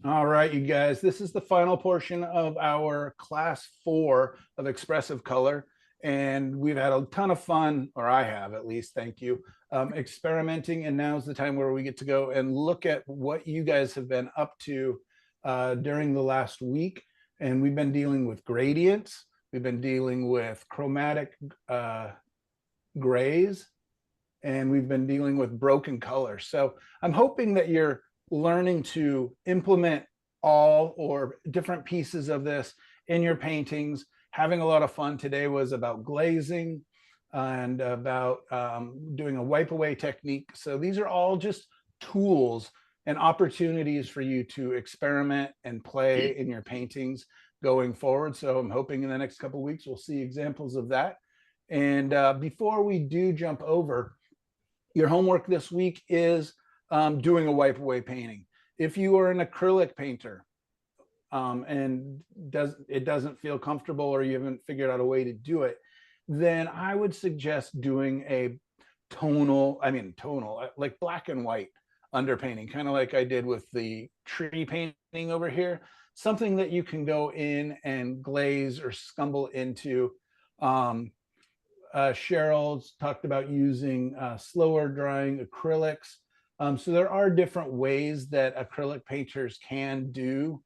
All right, you guys, this is the final portion of our class 4 of expressive color. And we've had a ton of fun, or I have at least, thank you, experimenting. And now's the time where we get to go and look at what you guys have been up to during the last week. And we've been dealing with gradients. We've been dealing with chromatic grays, and we've been dealing with broken colors. So I'm hoping that you're learning to implement all or different pieces of this in your paintings. Having a lot of fun. Today was about glazing and about doing a wipe away technique. So these are all just tools and opportunities for you to experiment and play in your paintings going forward. So I'm hoping in the next couple of weeks we'll see examples of that. And before we do jump over, your homework this week is doing a wipe away painting. If you are an acrylic painter and it doesn't feel comfortable, or you haven't figured out a way to do it, then I would suggest doing a tonal, like black and white underpainting, kind of like I did with the tree painting over here. Something that you can go in and glaze or scumble into. Cheryl's talked about using slower drying acrylics. So there are different ways that acrylic painters can do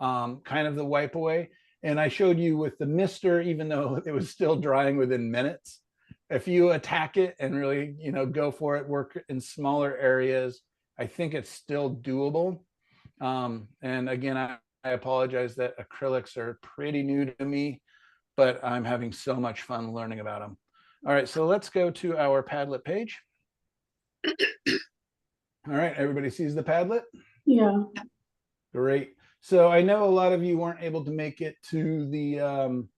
kind of the wipe away. And I showed you with the mister, even though it was still drying within minutes. If you attack it and really, go for it, work in smaller areas, I think it's still doable. And again, I apologize that acrylics are pretty new to me, but I'm having so much fun learning about them. All right, so let's go to our Padlet page. All right, everybody sees the Padlet? Yeah. Great. So I know a lot of you weren't able to make it to the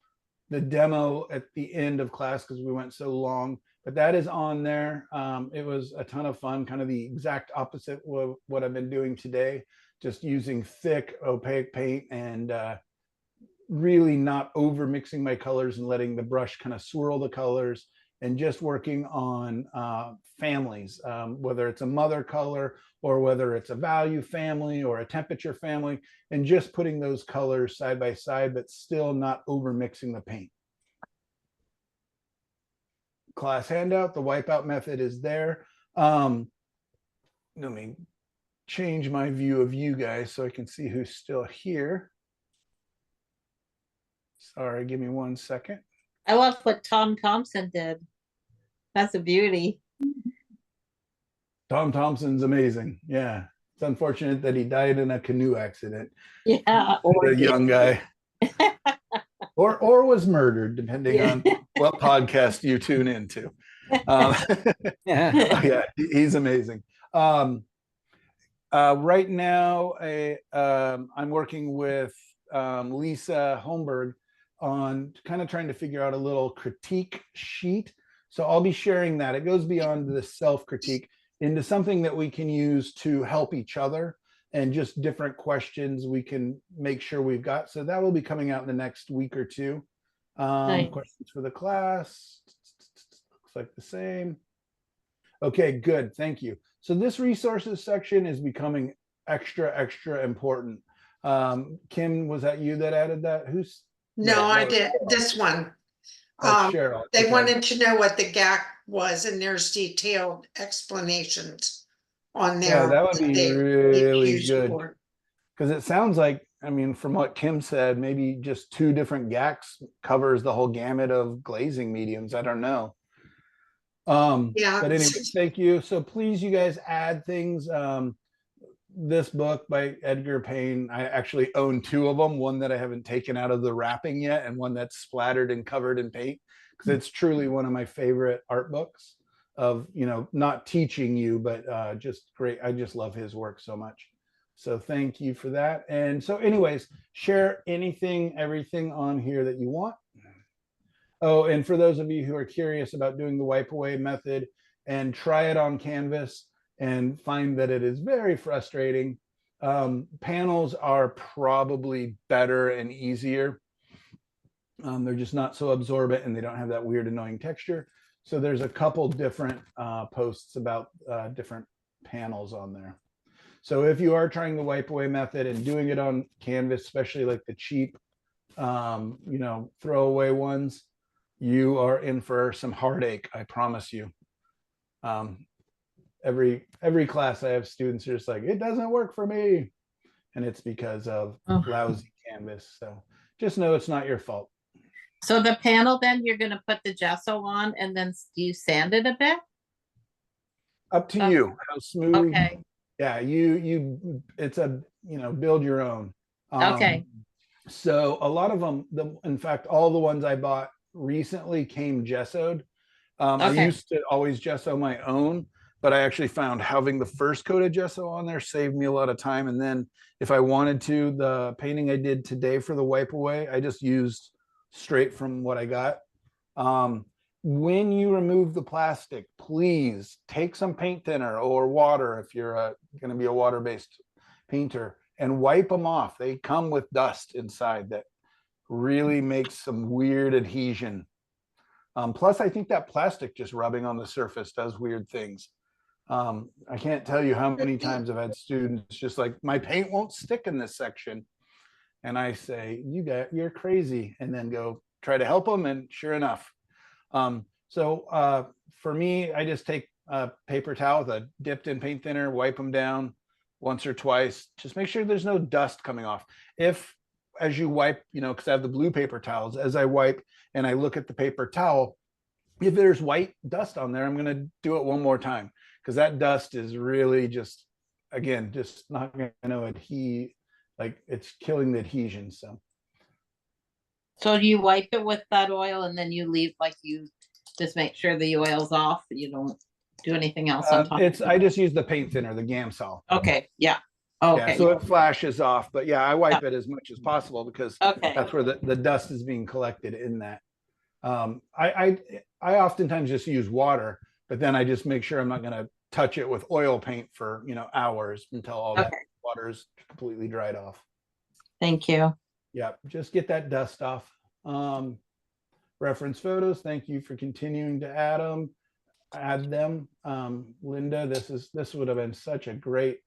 demo at the end of class because we went so long, but that is on there. It was a ton of fun, kind of the exact opposite of what I've been doing today, just using thick opaque paint and really not over mixing my colors and letting the brush kind of swirl the colors, and just working on families, whether it's a mother color or whether it's a value family or a temperature family, and just putting those colors side by side, but still not over mixing the paint. Class handout, the wipeout method is there. Let me change my view of you guys so I can see who's still here. Sorry, give me 1 second. I love what Tom Thompson did. That's a beauty. Tom Thompson's amazing. Yeah. It's unfortunate that he died in a canoe accident. Yeah. A young guy. or was murdered, depending on what podcast you tune into. Yeah, he's amazing. Right now, I'm working with Lisa Holmberg on kind of trying to figure out a little critique sheet. So I'll be sharing that. It goes beyond the self-critique into something that we can use to help each other, and just different questions we can make sure we've got. So that will be coming out in the next week or two. Nice. Questions for the class. Looks like the same. Okay, good. Thank you. So this resources section is becoming extra important. Kim, was that you that added that? Who's? No, I did this one. Cheryl. They wanted to know what the GAC was, and there's detailed explanations on there. Yeah, that would be really good. Because it sounds like, from what Kim said, maybe just 2 different GACs covers the whole gamut of glazing mediums. I don't know. Yeah. But anyway, thank you. So please, you guys, add things. This book by Edgar Payne, I actually own 2 of them, one that I haven't taken out of the wrapping yet, and one that's splattered and covered in paint, because it's truly one of my favorite art books of, not teaching you, but just great. I just love his work so much. So thank you for that. And so anyways, share anything, everything on here that you want. Oh, and for those of you who are curious about doing the wipe away method and try it on canvas and find that it is very frustrating, panels are probably better and easier. They're just not so absorbent, and they don't have that weird annoying texture. So there's a couple different posts about different panels on there. So if you are trying the wipe away method and doing it on canvas, especially like the cheap, throwaway ones, you are in for some heartache, I promise you. Every class I have students are just like, it doesn't work for me. And it's because of Oh. lousy canvas. So just know it's not your fault. So the panel, then you're gonna put the gesso on and then do you sand it a bit? Up to you, how smooth. Okay, Yeah, it's a, build your own. okay, So a lot of them, in fact, all the ones I bought recently came gessoed. I okay. used to always gesso my own, but I actually found having the first coat of gesso on there saved me a lot of time. And then if I wanted to, the painting I did today for the wipe away, I just used straight from what I got. When you remove the plastic, please take some paint thinner or water if you're going to be a water-based painter, and wipe them off. They come with dust inside that really makes some weird adhesion. Plus, I think that plastic just rubbing on the surface does weird things. I can't tell you how many times I've had students just like, my paint won't stick in this section. And I say, you're crazy. And then go try to help them. And sure enough. For me, I just take a paper towel with a dipped in paint thinner, wipe them down once or twice. Just make sure there's no dust coming off. If, as you wipe, because I have the blue paper towels, as I wipe and I look at the paper towel, if there's white dust on there, I'm going to do it one more time, because that dust is really just not going to adhere, like it's killing the adhesion. So you wipe it with that oil and then you leave, like you just make sure the oil's off, you don't do anything else on top? I just use the paint thinner, the Gamsol. Okay, yeah. Yeah, Okay, so it flashes off, but yeah, I wipe it as much as possible because okay, that's where the dust is being collected in that. I oftentimes just use water, but then I just make sure I'm not going to touch it with oil paint for, hours until all that Okay. water is completely dried off. thank you. Yeah, just get that dust off. Reference photos. Thank you for continuing to add them. Linda, this would have been such a great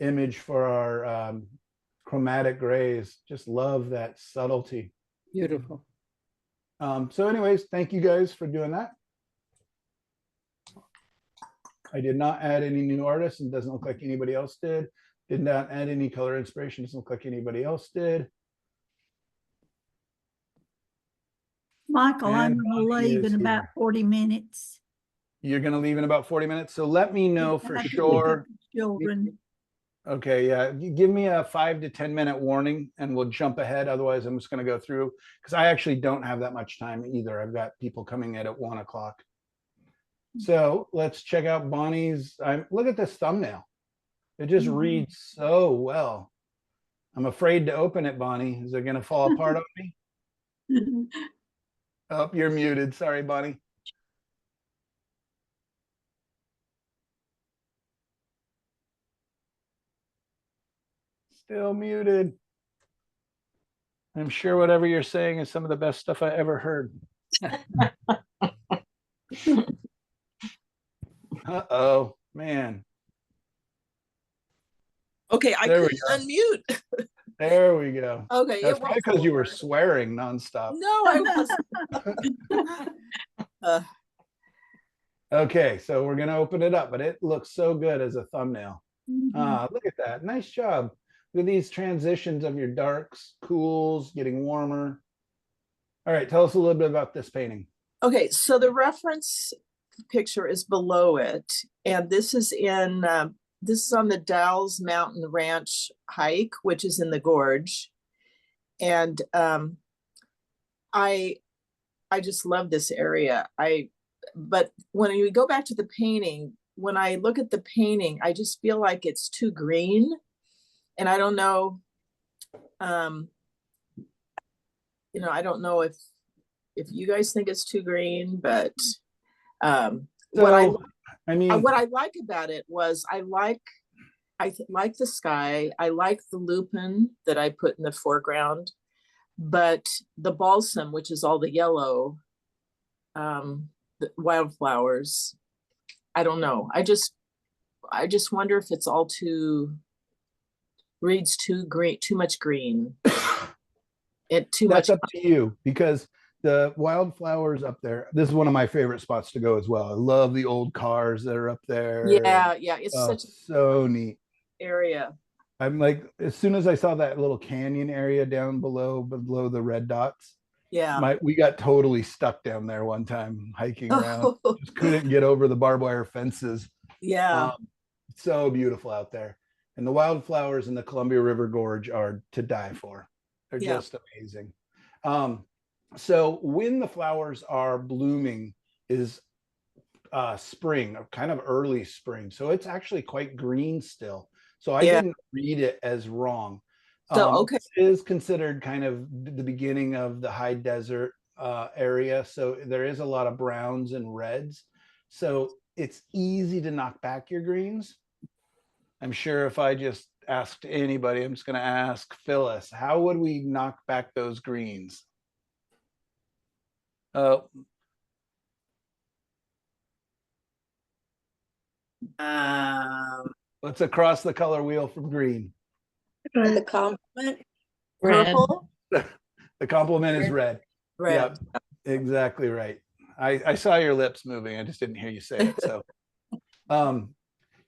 image for our chromatic grays. Just love that subtlety. Beautiful. So anyways, thank you guys for doing that. I did not add any new artists, and doesn't look like anybody else did. Did not add any color inspiration, doesn't look like anybody else did. Michael, I'm And going to Bonnie leave is in about here. 40 minutes. You're going to leave in about 40 minutes. So let me know I for have to pick sure. up the children. Okay, yeah. You give me a 5 to 10 minute warning and we'll jump ahead. Otherwise, I'm just going to go through, because I actually don't have that much time either. I've got people coming in at 1 o'clock. So let's check out Bonnie's. Look at this thumbnail. It just reads so well. I'm afraid to open it, Bonnie. Is it going to fall apart on me? Oh, you're muted. Sorry, Bonnie. Still muted. I'm sure whatever you're saying is some of the best stuff I ever heard. Uh-oh, man. Okay, I There we couldn't go. unmute. There we go. Okay, That's it probably won't because you fall were apart. swearing nonstop. No, I wasn't. Okay, so we're going to open it up, but it looks so good as a thumbnail. Mhm. Look at that. Nice job. Look at these transitions of your darks, cools, getting warmer. All right, tell us a little bit about this painting. Okay, so the reference picture is below it, and this is on the Dalles Mountain Ranch hike, which is in the gorge. And I just love this area. But when you go back to the painting, when I look at the painting, I just feel like it's too green. And I don't know, I don't know if you guys think it's too green, but what I like about it was I like the sky. I like the lupin that I put in the foreground, but the balsam, which is all the yellow, the wildflowers, I don't know. I just wonder if it's all reads too green, too much green. Too That's much. up to you, because the wildflowers up there, this is one of my favorite spots to go as well. I love the old cars that are up there. Yeah, yeah. It's such So neat. area. I'm like, as soon as I saw that little canyon area down below the red dots, Yeah. we got totally stuck down there one time hiking around. Just couldn't get over the barbed wire fences. Yeah. So beautiful out there. And the wildflowers in the Columbia River Gorge are to die for. They're just amazing. So when the flowers are blooming is spring, or kind of early spring. So it's actually quite green still. So I didn't read it as wrong. So, This is considered kind of the beginning of the high desert area. So there is a lot of browns and reds. So it's easy to knock back your greens. I'm sure if I just asked anybody, I'm just going to ask Phyllis, how would we knock back those greens? Let's across the color wheel from green. The compliment. purple. The compliment is red. Red. Yep, exactly right. I saw your lips moving. I just didn't hear you say it. So,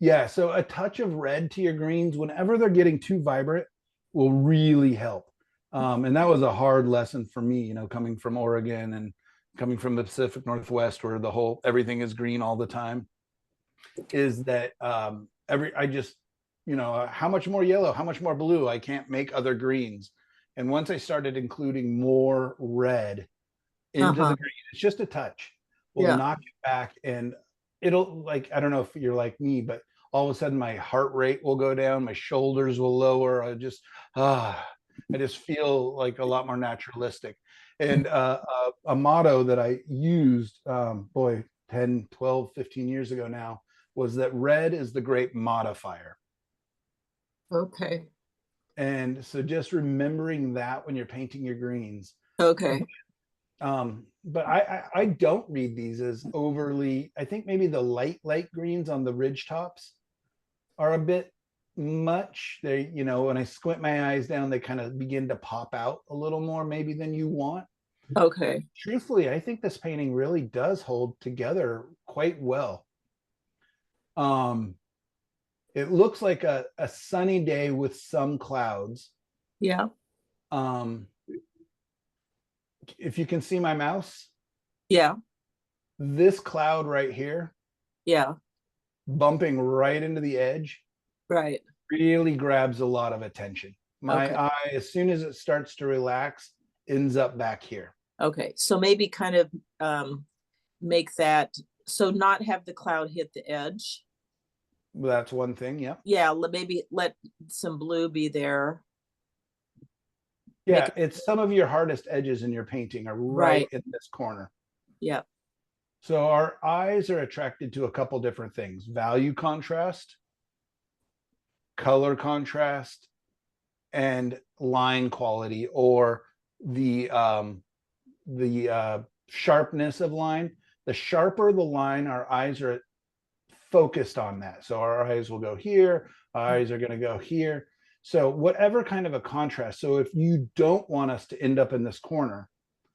yeah. So a touch of red to your greens whenever they're getting too vibrant will really help. And that was a hard lesson for me, you know, coming from Oregon and coming from the Pacific Northwest, where everything is green all the time. Is that I just, you know, how much more yellow, how much more blue? I can't make other greens. And once I started including more red into the green, it's just a touch. We'll knock it back, and it'll, like, I don't know if you're like me, but all of a sudden my heart rate will go down, my shoulders will lower. I just feel like a lot more naturalistic. And a motto that I used, 10, 12, 15 years ago now, was that red is the great modifier. Okay. And so just remembering that when you're painting your greens. Okay. But I don't read these as overly, I think maybe the light greens on the ridge tops are a bit much. They, you know, when I squint my eyes down, they kind of begin to pop out a little more maybe than you want. Okay. Truthfully, I think this painting really does hold together quite well. It looks like a sunny day with some clouds. Yeah. If you can see my mouse. Yeah. This cloud right here. Yeah. Bumping right into the edge. Right. Really grabs a lot of attention. My eye, as soon as it starts to relax, ends up back here. Okay. So maybe kind of make that, so not have the cloud hit the edge. That's one thing. Yeah. Yeah. Maybe let some blue be there. Yeah. It's some of your hardest edges in your painting are right in this corner. Yeah. So our eyes are attracted to a couple different things: value contrast, color contrast, and line quality, or the sharpness of line. The sharper the line, our eyes are focused on that. So our eyes will go here, our eyes are going to go here. So whatever kind of a contrast. So if you don't want us to end up in this corner,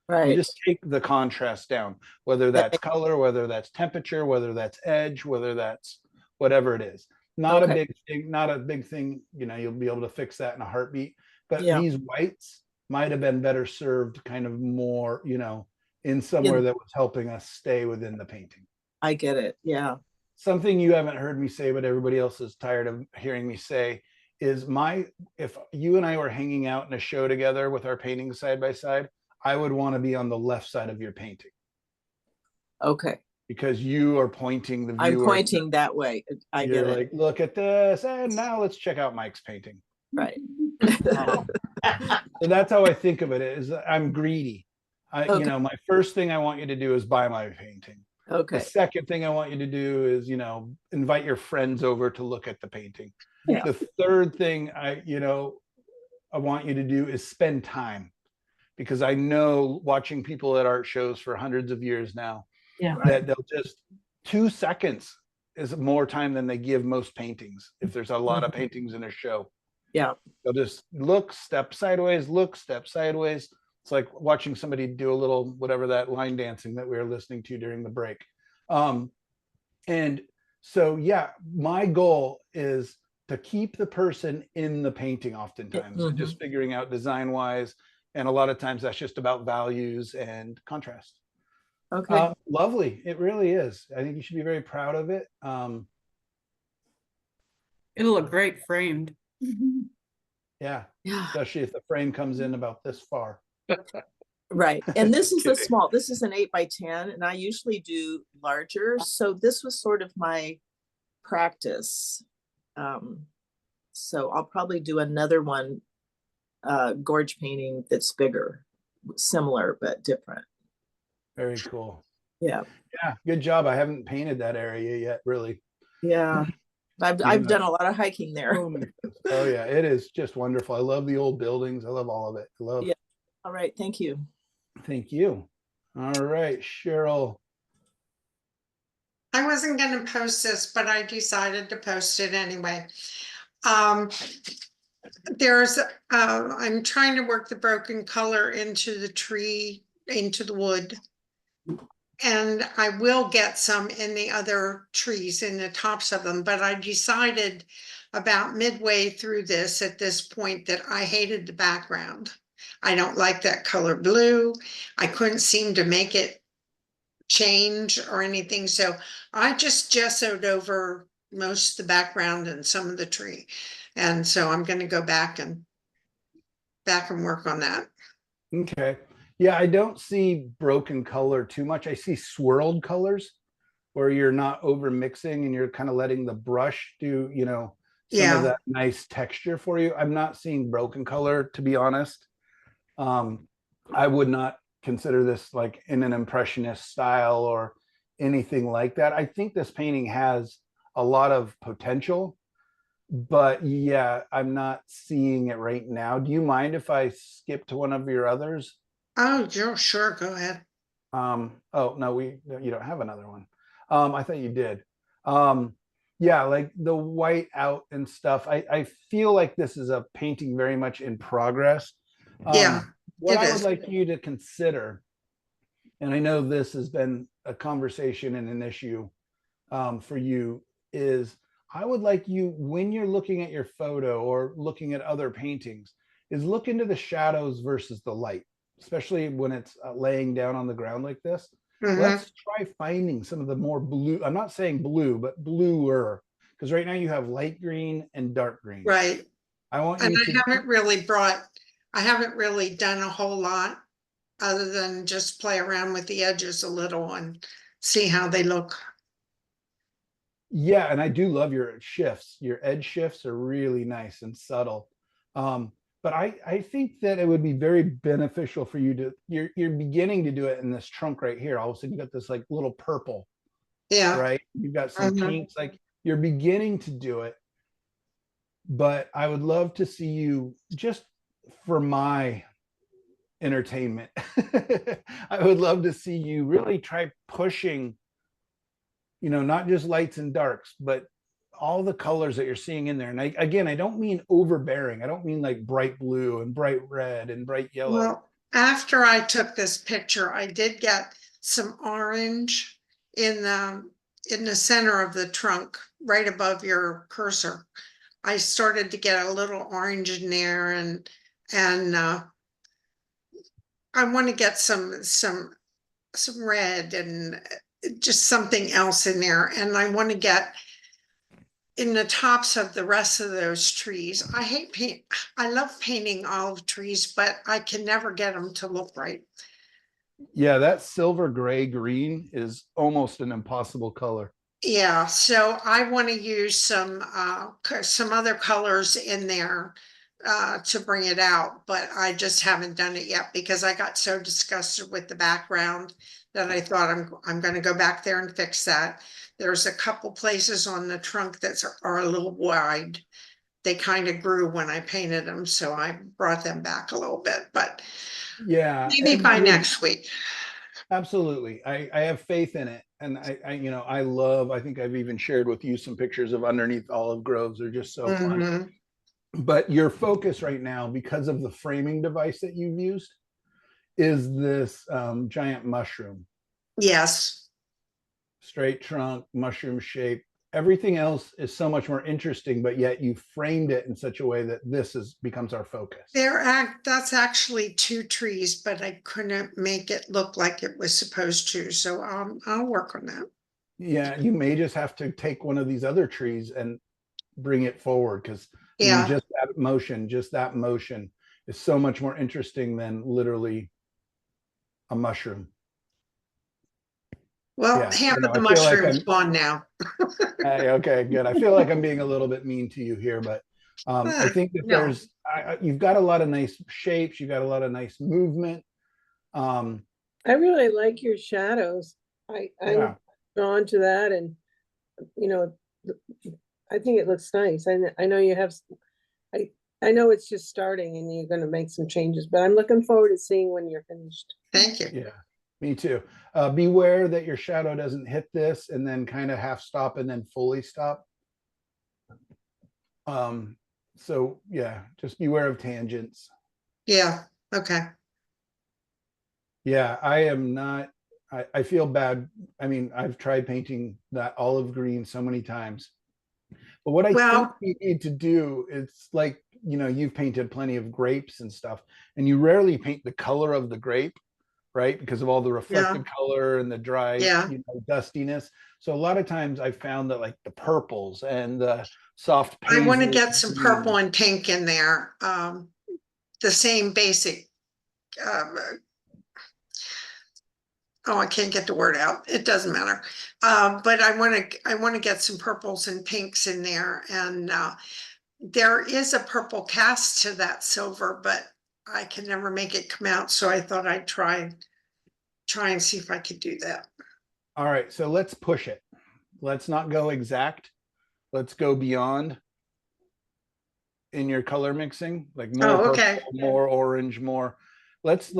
you just take the contrast down, whether that's color, whether that's temperature, whether that's edge, whether that's whatever it is. Not a big thing, you know, you'll be able to fix that in a heartbeat. But these whites might have been better served kind of more, you know, in somewhere that was helping us stay within the painting. I get it. Yeah. Something you haven't heard me say, but everybody else is tired of hearing me say, is if you and I were hanging out in a show together with our paintings side by side, I would want to be on the left side of your painting. Okay. Because you are pointing the viewer. I'm pointing that way. I get it. Like, look at this, and now let's check out Mike's painting. Right. So that's how I think of it. Is I'm greedy. You know, my first thing I want you to do is buy my painting. Okay. The second thing I want you to do is, you know, invite your friends over to look at the painting. Yeah. The third thing I want you to do is spend time, because I know, watching people at art shows for hundreds of years now, that they'll just 2 seconds is more time than they give most paintings. If there's a lot of paintings in a show, Yeah. they'll just look, step sideways, look, step sideways. It's like watching somebody do a little, whatever that line dancing that we were listening to during the break. And so, yeah, my goal is to keep the person in the painting oftentimes, and just figuring out design wise. And a lot of times that's just about values and contrast. Okay. Lovely. It really is. I think you should be very proud of it. It'll look great framed. Yeah. Yeah. Especially if the frame comes in about this far. Right. And this is the Kidding. small, this is an 8x10, and I usually do larger. So this was sort of my practice. So I'll probably do another one, gorge painting that's bigger, similar but different. Very cool. Yeah. Yeah. Good job. I haven't painted that area yet, really. Yeah. I've done a lot of hiking there. Oh yeah, it is just wonderful. I love the old buildings. I love all of it. I love. Yeah. All right. Thank you. Thank you. All right, Cheryl. I wasn't going to post this, but I decided to post it anyway. I'm trying to work the broken color into the tree, into the wood. And I will get some in the other trees, in the tops of them, but I decided about midway through this, at this point, that I hated the background. I don't like that color blue. I couldn't seem to make it change or anything. So I just gessoed over most of the background and some of the tree. And so I'm going to go back and work on that. Okay. Yeah, I don't see broken color too much. I see swirled colors where you're not over mixing and you're kind of letting the brush do, some of that nice texture for you. I'm not seeing broken color, to be honest. I would not consider this like in an impressionist style or anything like that. I think this painting has a lot of potential, but yeah, I'm not seeing it right now. Do you mind if I skip to one of your others? Oh, sure. Go ahead. Oh no, you don't have another one. I thought you did. Yeah, like the white out and stuff. I feel like this is a painting very much in progress. Yeah, what I would is. like you to consider, and I know this has been a conversation and an issue for you, is I would like you, when you're looking at your photo or looking at other paintings, is look into the shadows versus the light, especially when it's laying down on the ground like this. Let's try finding some of the more blue. I'm not saying blue, but bluer, because right now you have light green and dark green. Right. I want And you to. I haven't really done a whole lot other than just play around with the edges a little and see how they look. Yeah, and I do love your shifts. Your edge shifts are really nice and subtle. But I think that it would be very beneficial for you to, you're beginning to do it in this trunk right here. All of a sudden you got this like little purple, Yeah. right? You've got some pinks, like you're beginning to do it. But I would love to see you, just for my entertainment, I would love to see you really try pushing, not just lights and darks, but all the colors that you're seeing in there. And I don't mean overbearing. I don't mean like bright blue and bright red and bright yellow. Well, after I took this picture, I did get some orange in the center of the trunk, right above your cursor. I started to get a little orange in there, and I want to get some red and just something else in there. And I want to get in the tops of the rest of those trees. I love painting olive trees, but I can never get them to look right. Yeah, that silver gray green is almost an impossible color. Yeah, so I want to use some other colors in there to bring it out, but I just haven't done it yet because I got so disgusted with the background that I thought I'm going to go back there and fix that. There's a couple places on the trunk that are a little wide. They kind of grew when I painted them, so I brought them back a little bit, but yeah, maybe by next week. Absolutely. I have faith in it. And I think I've even shared with you some pictures of underneath olive groves. They're just so fun. Mhm. But your focus right now, because of the framing device that you've used, is this giant mushroom, Yes. straight trunk, mushroom shape. Everything else is so much more interesting, but yet you framed it in such a way that becomes our focus. That's actually two trees, but I couldn't make it look like it was supposed to. So I'll work on that. Yeah, you may just have to take one of these other trees and bring it forward, because Yeah. just that motion is so much more interesting than literally a mushroom. Well, Yeah, half of the I feel like mushroom's gone now. hey, okay, good. I feel like I'm being a little bit mean to you here, but I think that No. you've got a lot of nice shapes, you got a lot of nice movement. I really like your shadows. I'm Yeah. drawn to that, and you know, I think it looks nice. I know you have, I know it's just starting and you're gonna make some changes, but I'm looking forward to seeing when you're finished. Thank you. Yeah, me too. Beware that your shadow doesn't hit this and then kind of half stop and then fully stop. So yeah, just beware of tangents. Yeah. Okay. Yeah, I am not, I feel bad. I mean, I've tried painting that olive green so many times. But what I think Well, we need to do is, like, you've painted plenty of grapes and stuff, and you rarely paint the color of the grape, right? Because of all the reflective color and the dry, yeah. dustiness. So a lot of times I found that, like, the purples and the soft I want to paisley get some purple and pink in there. The same basic. Um, oh, I can't get the word out. It doesn't matter. But I want to get some purples and pinks in there, and there is a purple cast to that silver, but I can never make it come out. So I thought I'd try and see if I could do that. All right, so let's push it. Let's not go exact. Let's go beyond in your color mixing, like more Oh, purple, okay. more orange, more. Let's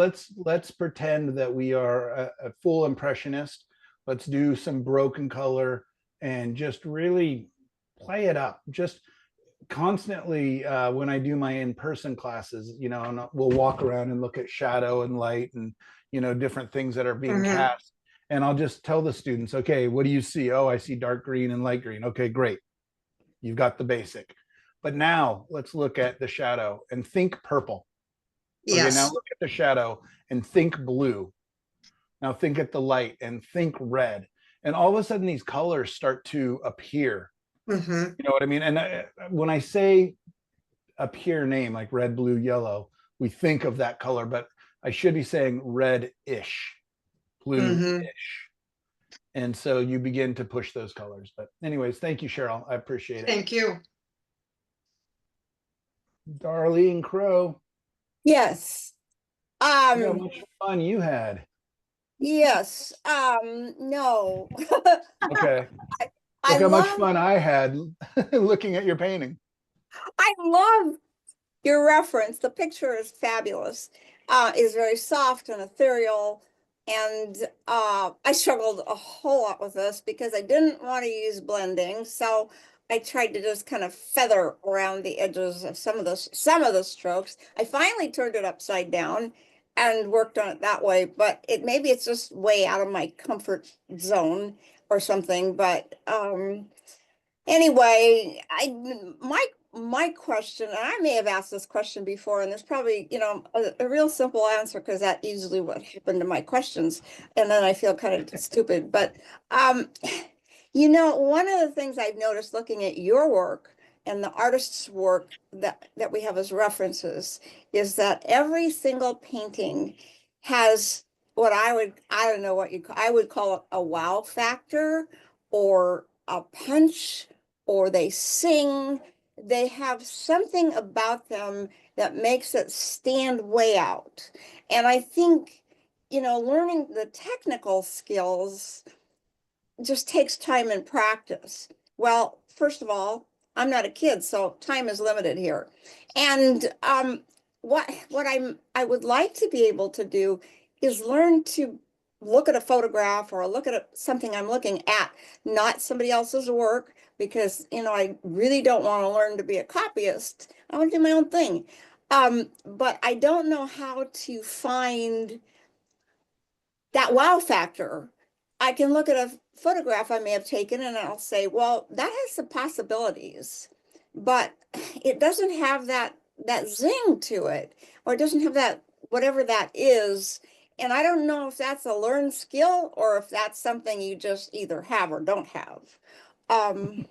pretend that we are a full impressionist. Let's do some broken color and just really play it up. Just constantly, when I do my in-person classes, and we'll walk around and look at shadow and light and different things that are being Mhm. cast. And I'll just tell the students, okay, what do you see? Oh, I see dark green and light green. Okay, great. You've got the basic. But now let's look at the shadow and think purple. Okay, now Yes. look at the shadow and think blue. Now think at the light and think red. And all of a sudden these colors start to appear. Mhm. You know what I mean? And when I say appear name, like red, blue, yellow, we think of that color, but I should be saying red-ish, Mhm. blue-ish. And so you begin to push those colors. But anyways, thank you, Cheryl. I appreciate it. Thank you. Darlene Crow, Yes. look how much fun you had. Yes. No. Okay. I Look how much love fun I had looking at your painting. I love your reference. The picture is fabulous. Is very soft and ethereal. And I struggled a whole lot with this because I didn't want to use blending. So I tried to just kind of feather around the edges of some of the strokes. I finally turned it upside down and worked on it that way, but maybe it's just way out of my comfort zone or something. But anyway, my question, and I may have asked this question before, and there's probably, a real simple answer, because that's usually what happened to my questions. And then I feel kind of stupid. But one of the things I've noticed looking at your work and the artist's work that we have as references is that every single painting has what I don't know what I would call it a wow factor, or a punch, or they sing. They have something about them that makes it stand way out. And I think, learning the technical skills just takes time and practice. Well, first of all, I'm not a kid, so time is limited here. And what I would like to be able to do is learn to look at a photograph or look at something I'm looking at, not somebody else's work, because, you know, I really don't want to learn to be a copyist. I want to do my own thing. But I don't know how to find that wow factor. I can look at a photograph I may have taken and I'll say, well, that has some possibilities, but it doesn't have that zing to it, or it doesn't have that whatever that is. And I don't know if that's a learned skill or if that's something you just either have or don't have. I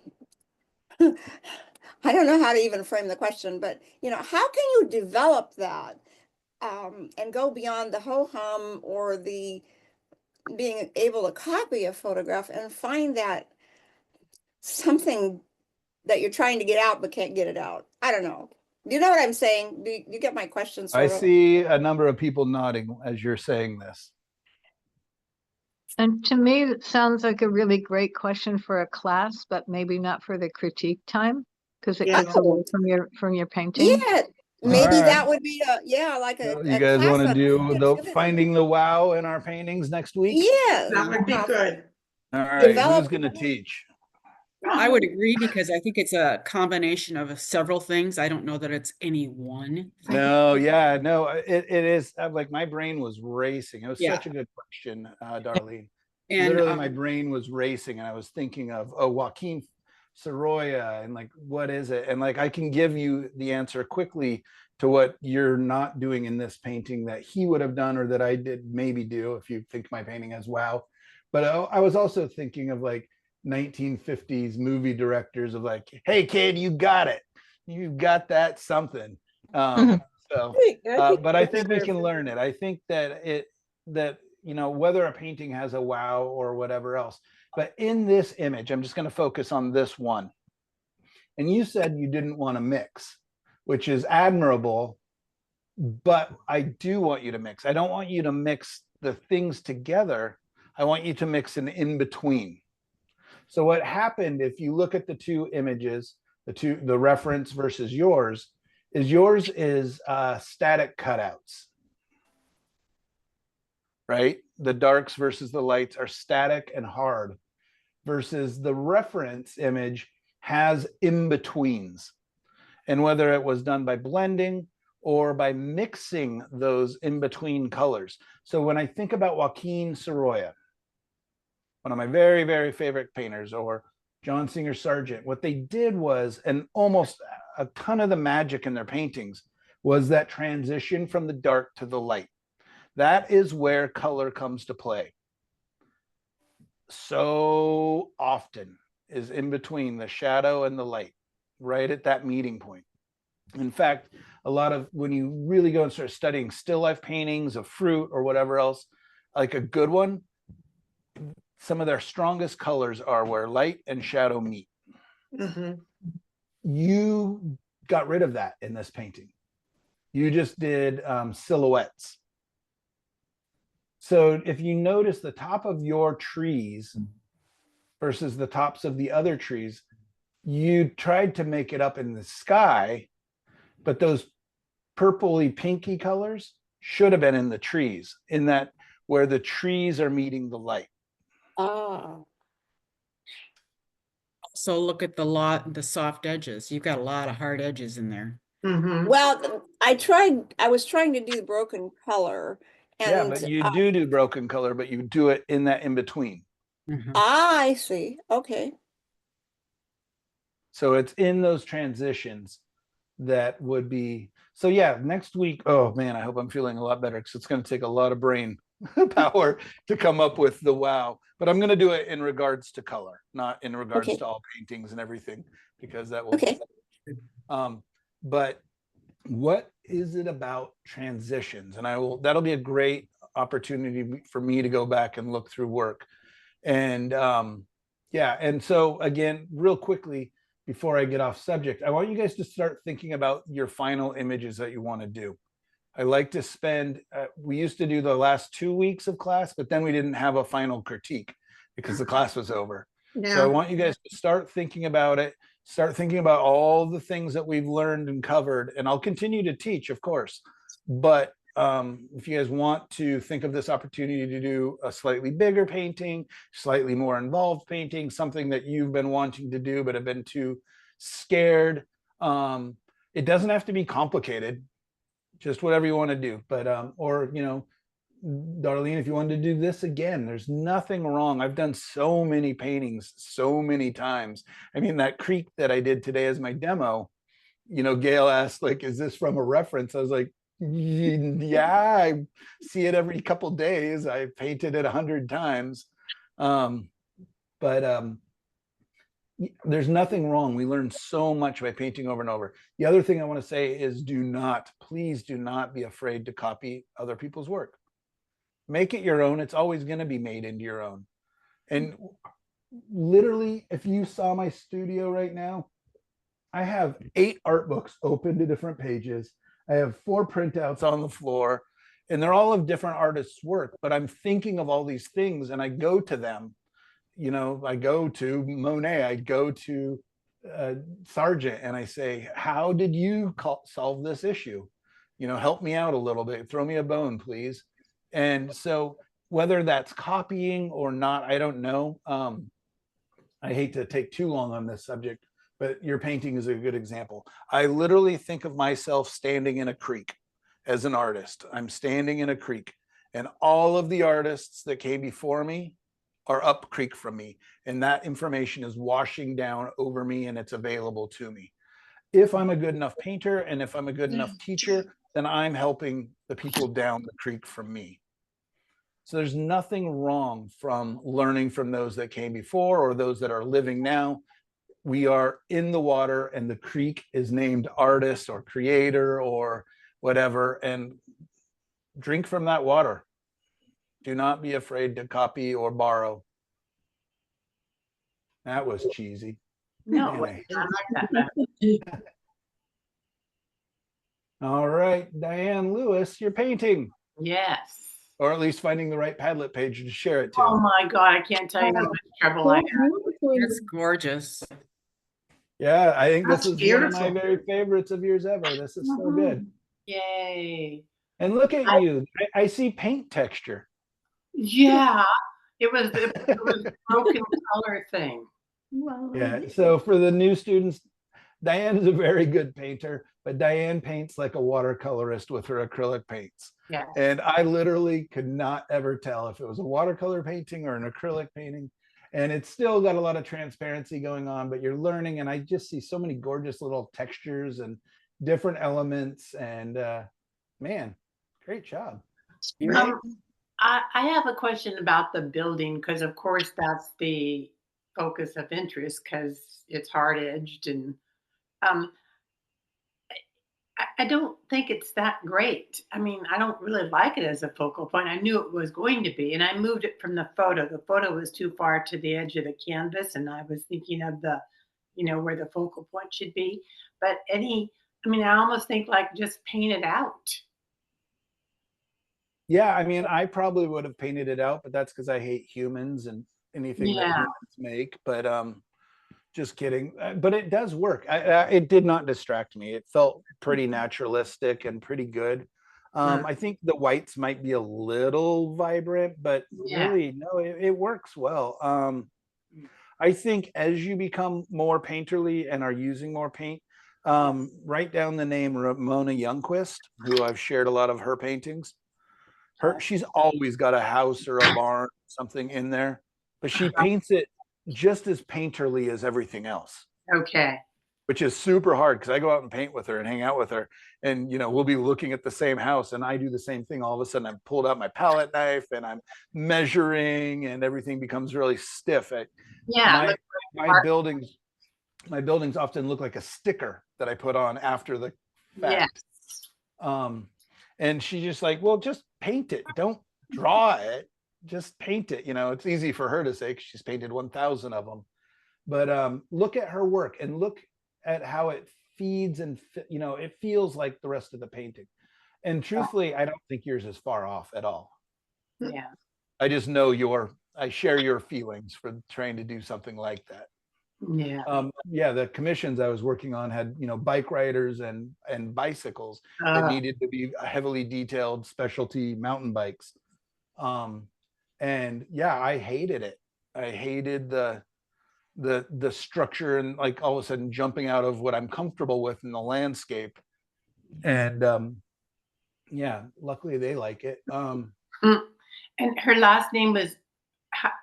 don't know how to even frame the question, but you know, how can you develop that and go beyond the ho-hum or the being able to copy a photograph and find that something that you're trying to get out but can't get it out? I don't know. Do you know what I'm saying? Do you get my question? I Sort of? see a number of people nodding as you're saying this. And to me, it sounds like a really great question for a class, but maybe not for the critique time, because it Yeah. gets away from your painting. Yeah, maybe All right. that would be like a You guys class want to on do the creativity. finding the wow in our paintings next week? Yes. That would be good. All right, Develop- who's going to teach? I would agree because I think it's a combination of several things. I don't know that it's any one thing. No, yeah, no, it is like my brain was racing. It was Yeah. such a good question, Darlene. And Literally, my brain was racing, and I was thinking of Joaquin Sorolla, and like, what is it? And like, I can give you the answer quickly to what you're not doing in this painting that he would have done, or that I did maybe do if you think my painting as wow. But I was also thinking of like 1950s movie directors of like, hey kid, you got it, you got that something. So but I think we can learn it. I think that you know, whether a painting has a wow or whatever else, but in this image, I'm just going to focus on this one. And you said you didn't want to mix, which is admirable, but I do want you to mix. I don't want you to mix the things together. I want you to mix an in between. So what happened, if you look at the two images, the reference versus yours is static cutouts, right? The darks versus the lights are static and hard, versus the reference image has in-betweens. And whether it was done by blending or by mixing those in-between colors. So when I think about Joaquin Sorolla, one of my very, very favorite painters, or John Singer Sargent, what they did was, and almost a ton of the magic in their paintings was that transition from the dark to the light. That is where color comes to play. So often is in between the shadow and the light, right at that meeting point. In fact, a lot of, when you really go and start studying still life paintings of fruit or whatever else, like a good one, some of their strongest colors are where light and shadow meet. Mhm. You got rid of that in this painting. You just did silhouettes. So if you notice the top of your trees versus the tops of the other trees, you tried to make it up in the sky, but those purpley pinky colors should have been in the trees, in that where the trees are meeting the light. So look at the soft edges. You've got a lot of hard edges in there. Mhm. Well, I was trying to do the broken color. And Yeah, but you do broken color, but you do it in that in between. Mhm. I see. Okay. So it's in those transitions that would be. So yeah, next week, oh man, I hope I'm feeling a lot better, because it's going to take a lot of brain power to come up with the wow. But I'm going to do it in regards to color, not in regards Okay. to all paintings and everything, because that will. Okay. But what is it about transitions? And that'll be a great opportunity for me to go back and look through work. And yeah, and so again, real quickly, before I get off subject, I want you guys to start thinking about your final images that you want to do. I like to spend, we used to do the last 2 weeks of class, but then we didn't have a final critique because the class was over. Yeah. So I want you guys to start thinking about it, start thinking about all the things that we've learned and covered, and I'll continue to teach, of course, but if you guys want to think of this opportunity to do a slightly bigger painting, slightly more involved painting, something that you've been wanting to do but have been too scared, it doesn't have to be complicated, just whatever you want to do. But or Darlene, if you wanted to do this again, there's nothing wrong. I've done so many paintings so many times. I mean, that creek that I did today as my demo, Gail asked, like, is this from a reference? I was like, yeah, I see it every couple days. I painted it 100 times. There's nothing wrong. We learn so much by painting over and over. The other thing I want to say is please do not be afraid to copy other people's work. Make it your own. It's always going to be made into your own. And literally, if you saw my studio right now, I have 8 art books open to different pages. I have 4 printouts on the floor, and they're all of different artists' work, but I'm thinking of all these things and I go to them. I go to Monet, I go to Sargent, and I say, how did you solve this issue? Help me out a little bit, throw me a bone, please. And so whether that's copying or not, I don't know. I hate to take too long on this subject, but your painting is a good example. I literally think of myself standing in a creek as an artist. I'm standing in a creek, and all of the artists that came before me are up creek from me, and that information is washing down over me and it's available to me. If I'm a good enough painter and if I'm a good enough teacher, then I'm helping the people down the creek from me. So there's nothing wrong from learning from those that came before or those that are living now. We are in the water, and the creek is named artist or creator or whatever, and drink from that water. Do not be afraid to copy or borrow. That was cheesy. No, Anyway. I like that. All right, Diane Lewis, you're painting, Yes. or at least finding the right Padlet page to share it to. Oh my God, I can't tell you how much trouble I had. It's gorgeous. Yeah, I think this That's is one of my beautiful. very favorites of yours ever. This is so good. Yay. And look at you. I see paint texture. Yeah, it was a broken color thing. Yeah, so for the new students, Diane is a very good painter, but Diane paints like a watercolorist with her acrylic paints. Yeah. And I literally could not ever tell if it was a watercolor painting or an acrylic painting. And it's still got a lot of transparency going on, but you're learning. And I just see so many gorgeous little textures and different elements. And man, great job. I have a question about the building, because of course that's the focus of interest because it's hard edged, and I don't think it's that great. I mean, I don't really like it as a focal point. I knew it was going to be, and I moved it from the photo. The photo was too far to the edge of the canvas, and I was thinking of the, where the focal point should be. But I almost think like just paint it out. Yeah, I mean, I probably would have painted it out, but that's because I hate humans and anything that humans make. But just kidding. But it does work. It did not distract me. It felt pretty naturalistic and pretty good. I think the whites might be a little vibrant, but really, no, it works well. I think as you become more painterly and are using more paint, write down the name Ramona Youngquist, who I've shared a lot of her paintings. She's always got a house or a barn, something in there, but she paints it just as painterly as everything else. Okay. Which is super hard because I go out and paint with her and hang out with her, and we'll be looking at the same house, and I do the same thing. All of a sudden, I've pulled out my palette knife and I'm measuring, and everything becomes really stiff. My buildings often look like a sticker that I put on after the fact. Yes. And she's just like, well, just paint it. Don't draw it. Just paint it. It's easy for her to say because she's painted 1,000 of them. But look at her work and look at how it feeds and it feels like the rest of the painting. And truthfully, I don't think yours is far off at all. Yeah. I just know I share your feelings for trying to do something like that. Yeah, the commissions I was working on had, bike riders and bicycles that Uh, needed to be heavily detailed specialty mountain bikes. And yeah, I hated it. I hated the structure and like all of a sudden jumping out of what I'm comfortable with in the landscape. And yeah, luckily they like it. and her last name was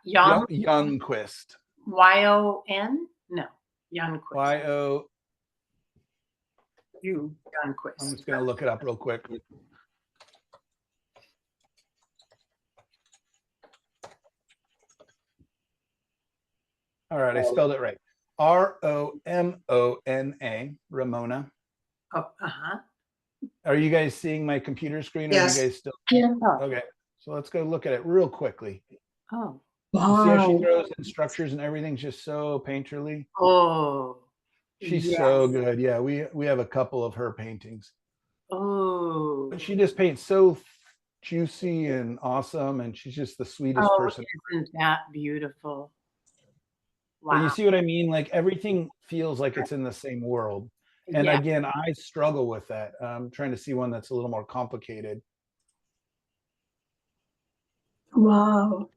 Young, Youngquist. Y-O-N? No, Youngquist. Y-O. Youngquist. I'm just gonna look it up real quick. All right, I spelled it right. Romona, Ramona. Oh, uh-huh. Are you guys seeing my computer screen? Or Yes. are you guys still? Yeah. Okay, so let's go look at it real quickly. Oh. You see how she Wow. throws in structures and everything's just so painterly? Oh. She's yes. so good. Yeah, we have a couple of her paintings. Oh. But she just paints so juicy and awesome, and she's just the sweetest person. Isn't that beautiful? But you Wow. see what I mean? Like everything feels like it's in the same world. And Yeah. again, I struggle with that. I'm trying to see one that's a little more complicated. Wow.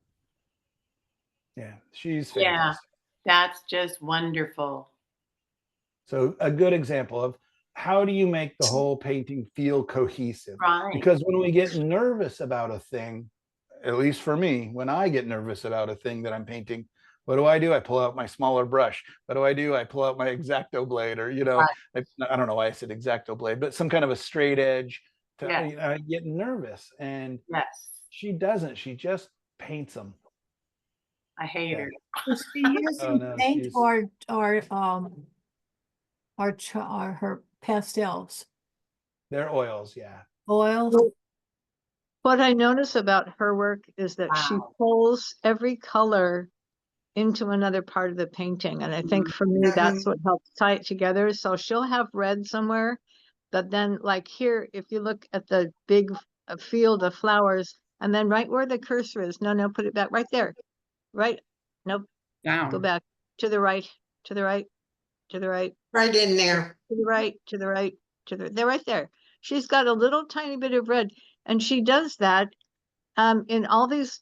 Yeah, she's Yeah. fantastic. That's just wonderful. So a good example of how do you make the whole painting feel cohesive? Right. Because when we get nervous about a thing, at least for me, when I get nervous about a thing that I'm painting, what do? I pull out my smaller brush. What do? I pull out my X-Acto blade, or I don't know why I said X-Acto blade, but some kind of a straight edge. I get nervous, and Yes. she doesn't. She just paints them. I hate her. Is she using no, paint she's- or her pastels? They're oils, yeah. Oil? What I notice about her work is that she Wow. pulls every color into another part of the painting. And I think for me, that's what helps tie it together. So she'll have red somewhere, but then like here, if you look at the big field of flowers, and then right where the cursor is, no, put it back right there. Right. Nope. Down. Go back to the right, to the right, to the right, Right in there. to the right, to the right, they're right there. She's got a little tiny bit of red, and she does that in all these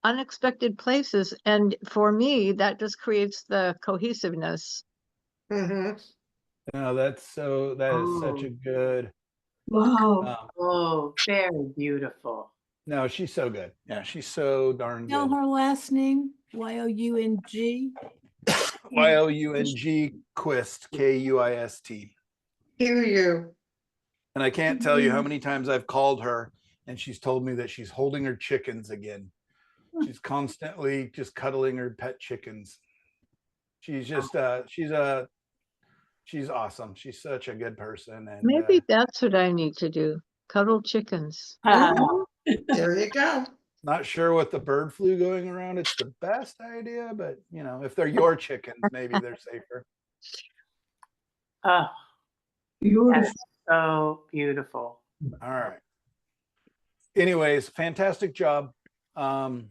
unexpected places. And for me, that just creates the cohesiveness. Hmm. No, that is such a good. Wow. Oh, very beautiful. No, she's so good. Yeah, she's so darn Spell good. her last name, Y-O-U-N-G. Young Quist, Kuist. Hear you. And I can't tell you how many times I've called her and she's told me that she's holding her chickens again. She's constantly just cuddling her pet chickens. She's just she's awesome. She's such a good person. And Maybe that's what I need to do. Cuddle chickens. There you go. not sure what the bird flu going around. It's the best idea, but if they're your chickens, maybe they're safer. Oh, Beautiful. that's so beautiful. All right. Anyways, fantastic job. I'm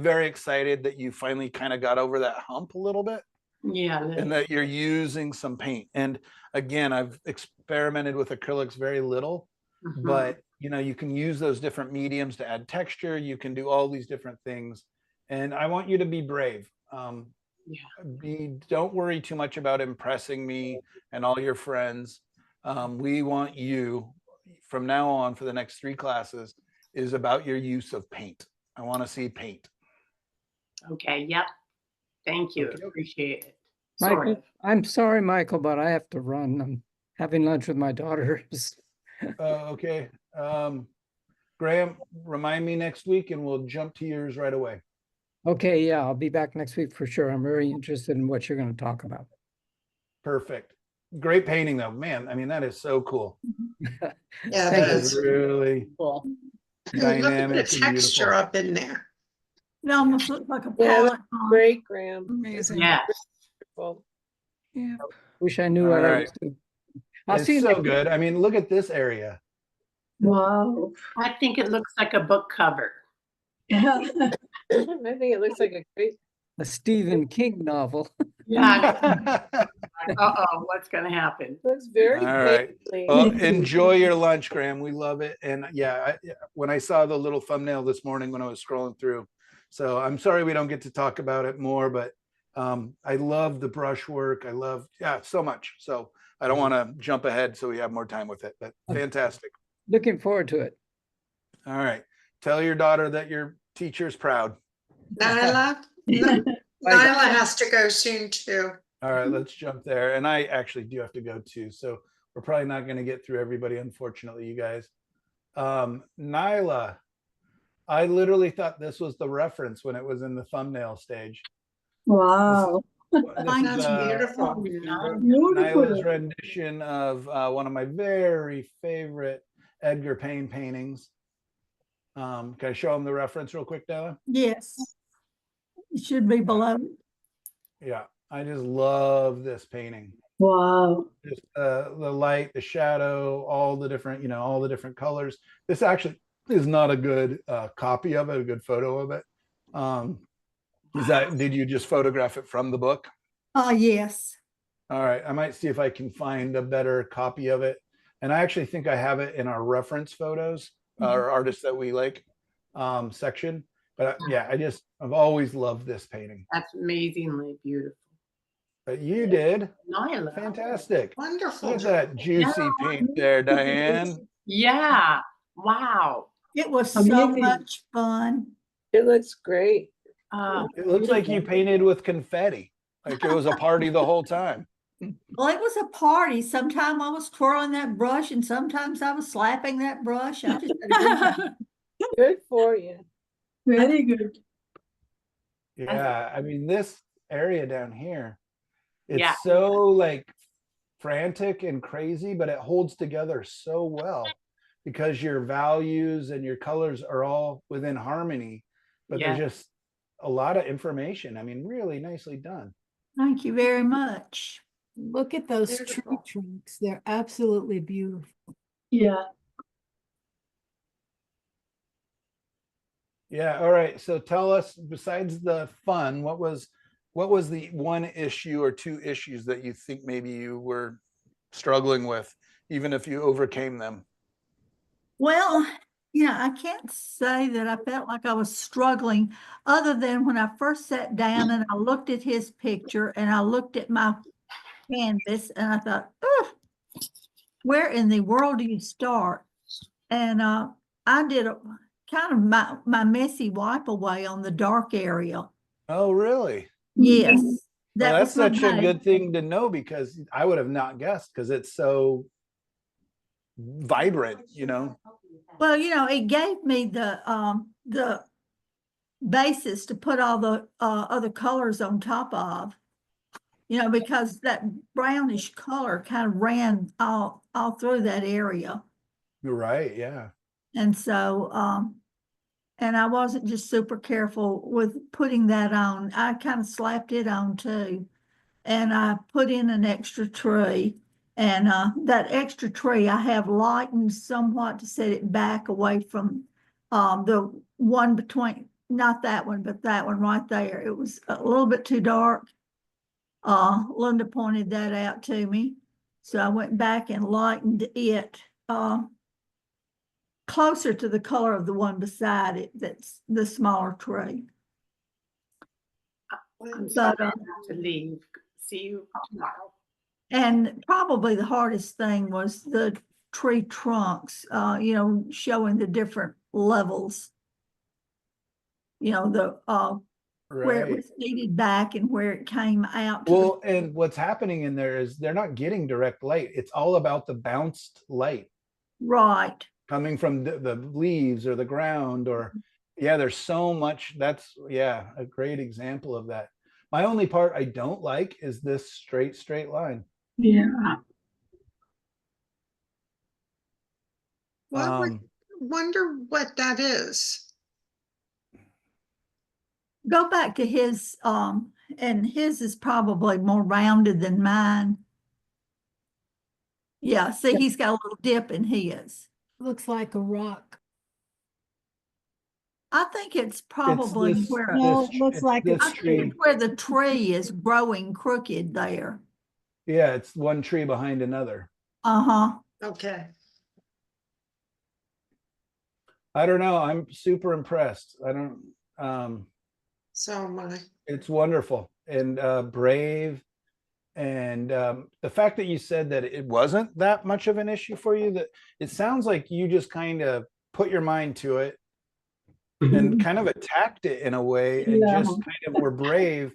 very excited that you finally kind of got over that hump a little bit. Yeah. And that you're using some paint. And again, I've experimented with acrylics very little, but you can use those different mediums to add texture. You can do all these different things. And I want you to be brave. Don't worry too much about impressing me and all your friends. We want you from now on for the next 3 classes is about your use of paint. I want to see paint. Okay. Yep. Thank you. Okay. Appreciate it. Michael, I'm sorry, Michael, but I have to run. I'm having lunch with my daughters. Okay. Graham, remind me next week and we'll jump to yours right away. Okay, yeah, I'll be back next week for sure. I'm very interested in what you're going to talk about. Perfect. Great painting though, man. I mean, that is so cool. Yeah, That that is is. really Cool. Look at the dynamic and texture beautiful. up in there. It almost looked like a Yeah, polygon. Great, Graham. Amazing. Yes. Well, Yeah. Wish I knew All what I right. was doing. I'll It's see you so next good. I mean, look at this area. Wow. I think it looks like a book cover. Yeah. I think it looks like a great a Stephen King novel. Uh-oh, what's gonna happen? Looks very All right. paisley. Well, enjoy your lunch, Graham. We love it. And yeah, when I saw the little thumbnail this morning when I was scrolling through, so I'm sorry we don't get to talk about it more, but I love the brushwork. I love, yeah, so much. So I don't want to jump ahead so we have more time with it, but fantastic. Looking forward to it. All right. Tell your daughter that your teacher's proud. Nyla, Nyla has to go soon too. All right, let's jump there. And I actually do have to go too. So we're probably not going to get through everybody, unfortunately, you guys. Nyla, I literally thought this was the reference when it was in the thumbnail stage. Wow. This That's is beautiful. Nyla's rendition of one of my very favorite Edgar Payne paintings. Can I show them the reference real quick, Nyla? Yes. It should be below. Yeah, I just love this painting. Wow. Just the light, the shadow, all the different, all the different colors. This actually is not a good copy of it, a good photo of it. Did you just photograph it from the book? Yes. All right, I might see if I can find a better copy of it. And I actually think I have it in our reference photos, our artists that we like section. But yeah, I've always loved this painting. That's amazingly beautiful. But you did. Nyla. Fantastic. Wonderful. Look at that juicy paint there, Diane. Yeah. Wow. It was so Amazing. much fun. It looks great. It looks like you painted with confetti, like it was a party the whole time. Well, it was a party. Sometimes I was twirling that brush and sometimes I was slapping that brush. I just had a good time. Good for you. Very good. Yeah, I mean, this area down here, it's Yeah. so like frantic and crazy, but it holds together so well because your values and your colors are all within harmony, but Yeah. there's just a lot of information. I mean, really nicely done. Thank you very much. Look at those tree Beautiful. trunks. They're absolutely beautiful. Yeah. Yeah, all right. So tell us, besides the fun, what was the one issue or two issues that you think maybe you were struggling with, even if you overcame them? Well, I can't say that I felt like I was struggling, other than when I first sat down and I looked at his picture and I looked at my canvas and I thought, "Ugh, where in the world do you start?" And I did a kind of my messy wipe away on the dark area. Oh, really? Yes. Well, That that's was my such a base. good thing to know, because I would have not guessed, because it's so vibrant, Well, it gave me the basis to put all the other colors on top of, because that brownish color kind of ran all through that area. You're right. Yeah. And so, and I wasn't just super careful with putting that on. I kind of slapped it on too. And I put in an extra tree. And that extra tree I have lightened somewhat to set it back away from the one between, not that one, but that one right there. It was a little bit too dark. Linda pointed that out to me. So I went back and lightened it closer to the color of the one beside it, that's the smaller tree. I'm sorry I have to leave. See you tomorrow. And probably the hardest thing was the tree trunks, showing the different levels. Where it Right. was seated back and where it came out. Well, and what's happening in there is they're not getting direct light. It's all about the bounced light Right. coming from the leaves or the ground, or there's so much. That's a great example of that. My only part I don't like is this straight line. Yeah. Wonder what that is. Go back to his, and his is probably more rounded than mine. Yeah, see, he's got a little dip in his. Looks like a rock. I think it's probably this, where, No, it looks it's like this I think tree. it's where the tree is growing crooked there. Yeah, it's one tree behind another. Uh-huh. Okay. I don't know. I'm super impressed. I don't, So my, it's wonderful and brave. And the fact that you said that it wasn't that much of an issue for you, that it sounds like you just kind of put your mind to it and kind of attacked it in a way and Yeah. just kind of were brave,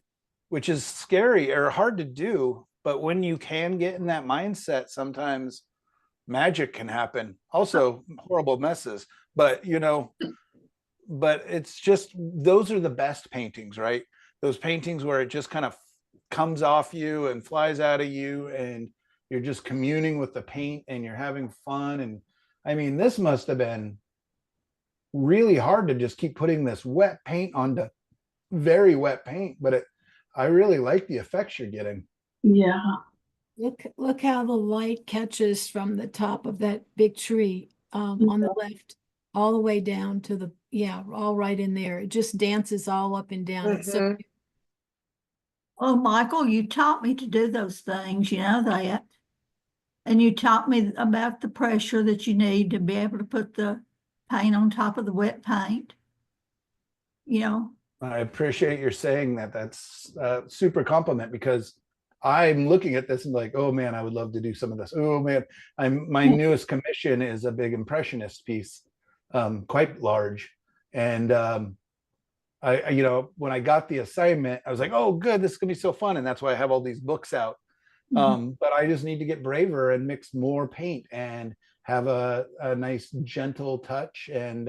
which is scary or hard to do. But when you can get in that mindset, sometimes magic can happen. Also, horrible messes. But but it's just, those are the best paintings, right? Those paintings where it just kind of comes off you and flies out of you, and you're just communing with the paint and you're having fun. And I mean, this must have been really hard to just keep putting this wet paint onto very wet paint, but I really like the effects you're getting. Yeah. Look how the light catches from the top of that big tree on the left, all the way down to the, yeah, all right in there. It just dances all up and down. It's so Mhm. Oh, Michael, you taught me to do those things, you know that. And you taught me about the pressure that you need to be able to put the paint on top of the wet paint. You know, I appreciate your saying that. That's a super compliment, because I'm looking at this and like, oh man, I would love to do some of this. Oh man, my newest commission is a big impressionist piece, quite large. And when I got the assignment, I was like, oh good, this is gonna be so fun. And that's why I have all these books out. But I just need to get braver and mix more paint and have a nice gentle touch. And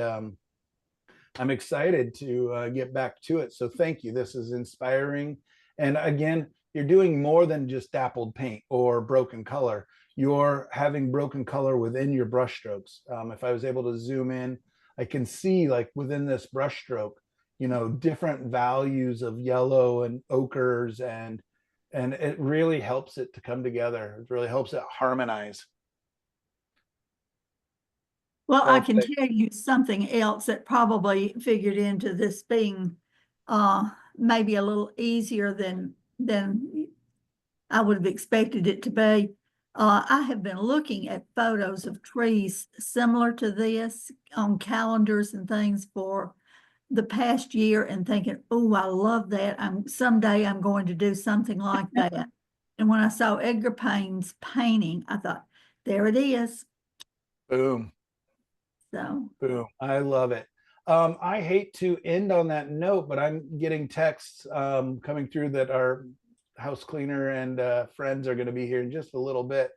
I'm excited to get back to it. So thank you. This is inspiring. And again, you're doing more than just dappled paint or broken color. You're having broken color within your brush strokes. If I was able to zoom in, I can see like within this brush stroke, different values of yellow and ochres, and it really helps it to come together. It really helps it harmonize. well, I Well, can tell you something else that probably figured into this being maybe a little easier than I would have expected it to be. I have been looking at photos of trees similar to this on calendars and things for the past year and thinking, oh, I love that. Someday I'm going to do something like that. And when I saw Edgar Payne's painting, I thought, there it is. boom. So Boom. I love it. I hate to end on that note, but I'm getting texts coming through that our house cleaner and friends are going to be here in just a little bit.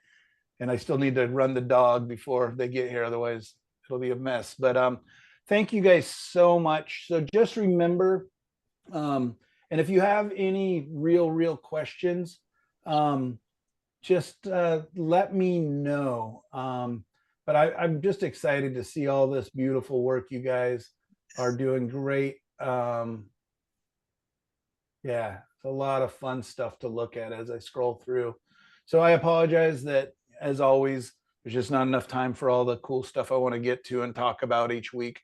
And I still need to run the dog before they get here. Otherwise, it'll be a mess. But thank you guys so much. So just remember, and if you have any real questions, just let me know. But I'm just excited to see all this beautiful work. You guys are doing great. Yeah, it's a lot of fun stuff to look at as I scroll through. So I apologize that, as always, there's just not enough time for all the cool stuff I want to get to and talk about each week.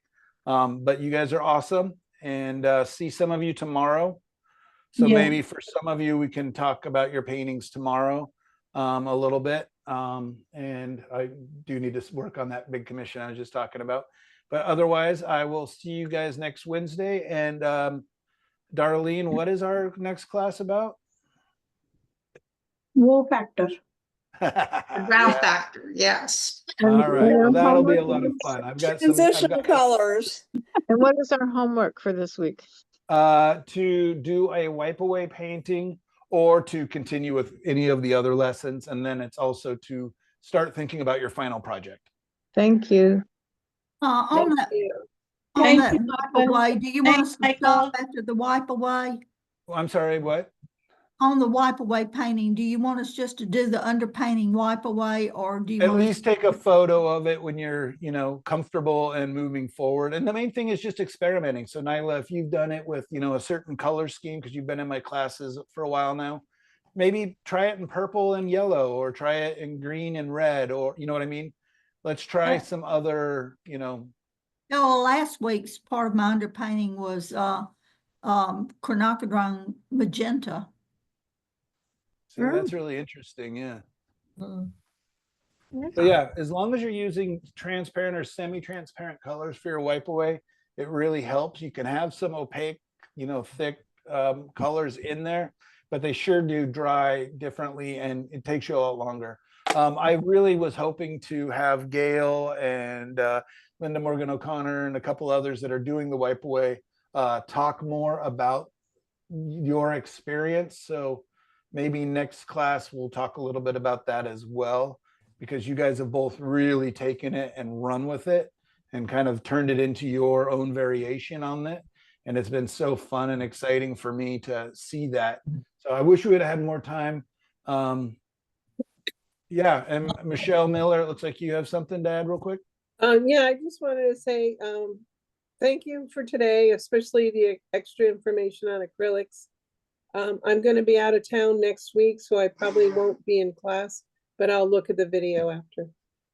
But you guys are awesome, and see some of you tomorrow. So yeah. maybe for some of you, we can talk about your paintings tomorrow a little bit. And I do need to work on that big commission I was just talking about. But otherwise, I will see you guys next Wednesday. And Darlene, what is our next class about? Wow factor. Wow factor, yes. All right. Well, that'll be a Homework lot of fun. I've got Transition colors. And what is our homework for this week? to do a wipe away painting, or to continue with any of the other lessons. And then it's also to start thinking about your final project. Thank you. On Thank that, you. on Thank that you, wipe Michael. away, do you want us Thanks, to stop Michael. after the wipe away? I'm sorry, what? On the wipe away painting, do you want us just to do the underpainting wipe away, or do you At want us least take a photo of it when you're, comfortable and moving forward. And the main thing is just experimenting. So Nyla, if you've done it with, a certain color scheme, because you've been in my classes for a while now, maybe try it in purple and yellow, or try it in green and red, or, you know what I mean? Let's try some other, Oh, last week's part of my underpainting was quinacridone magenta. See, that's really interesting. Yeah. Mm. But yeah, as long as you're using transparent or semi-transparent colors for your wipe away, it really helps. You can have some opaque, thick colors in there, but they sure do dry differently and it takes you a lot longer. I really was hoping to have Gail and Linda Morgan O'Connor and a couple others that are doing the wipe away talk more about your experience. So maybe next class we'll talk a little bit about that as well, because you guys have both really taken it and run with it and kind of turned it into your own variation on it. And it's been so fun and exciting for me to see that. So I wish we would have had more time. Yeah, and Michelle Miller, it looks like you have something to add real quick. Yeah, I just wanted to say thank you for today, especially the extra information on acrylics. I'm going to be out of town next week, so I probably won't be in class, but I'll look at the video after.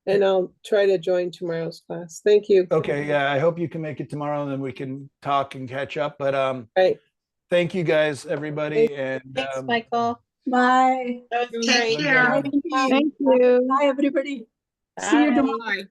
And I'll try to join tomorrow's class. Thank you. Okay, yeah, I hope you can make it tomorrow and then we can talk and catch up. But Right. thank you guys, everybody. And Thanks, Michael. Bye. Take care. Thank you. Bye, everybody. Bye. See you tomorrow.